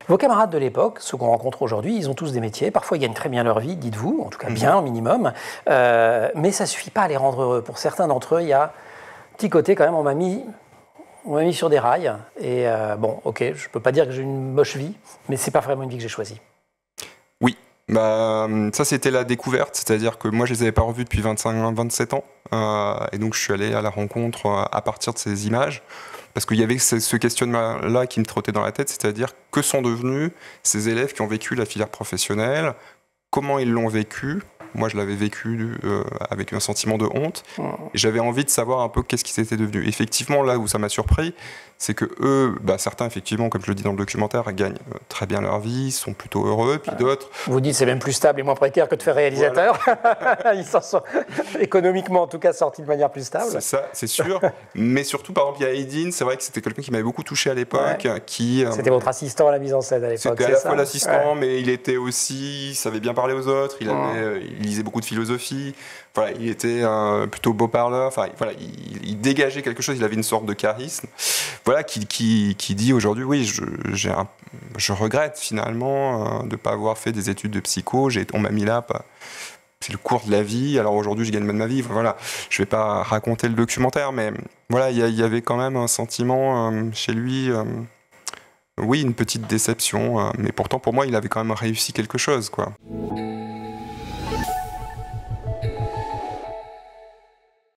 Vos camarades de l'époque, ceux qu'on rencontre aujourd'hui, ils ont tous des métiers. Parfois, ils gagnent très bien leur vie, dites-vous, en tout cas bien au minimum. Mais ça ne suffit pas à les rendre heureux. Pour certains d'entre eux, il y a un petit côté quand même, on m'a mis sur des rails. Et bon, ok, je ne peux pas dire que j'ai une moche vie, mais ce n'est pas vraiment une vie que j'ai choisie. Oui, ça c'était la découverte, c'est-à-dire que moi je les avais pas revus depuis 25-27 ans, et donc je suis allé à la rencontre à partir de ces images, parce qu'il y avait ce questionnement-là qui me trottait dans la tête, c'est-à-dire que sont devenus ces élèves qui ont vécu la filière professionnelle, comment ils l'ont vécu. Moi, je l'avais vécu avec un sentiment de honte. Et j'avais envie de savoir un peu qu'est-ce qui s'était devenu. Effectivement, là où ça m'a surpris, c'est que eux, certains, effectivement, comme je le dis dans le documentaire, gagnent très bien leur vie, sont plutôt heureux, puis d'autres... Vous dites c'est même plus stable et moins précaire que de faire réalisateur. Voilà. Ils s'en sont économiquement, en tout cas, sortis de manière plus stable. C'est ça, c'est sûr. Mais surtout, par exemple, il y a Aydin, c'est vrai que c'était quelqu'un qui m'avait beaucoup touché à l'époque. Ouais. C'était votre assistant à la mise en scène à l'époque. C'était à la fois l'assistant, mais il était aussi... Il savait bien parler aux autres, il lisait beaucoup de philosophie. Voilà, il était plutôt beau parleur. Enfin, voilà, il dégageait quelque chose. Il avait une sorte de charisme. Voilà, qui dit aujourd'hui, oui, je regrette finalement de ne pas avoir fait des études de psycho. On m'a mis là. C'est le cours de la vie. Alors aujourd'hui, je gagne mal ma vie. Voilà, je vais pas raconter le documentaire, mais voilà, il y avait quand même un sentiment chez lui. Oui, une petite déception, mais pourtant pour moi, il avait quand même réussi quelque chose, quoi.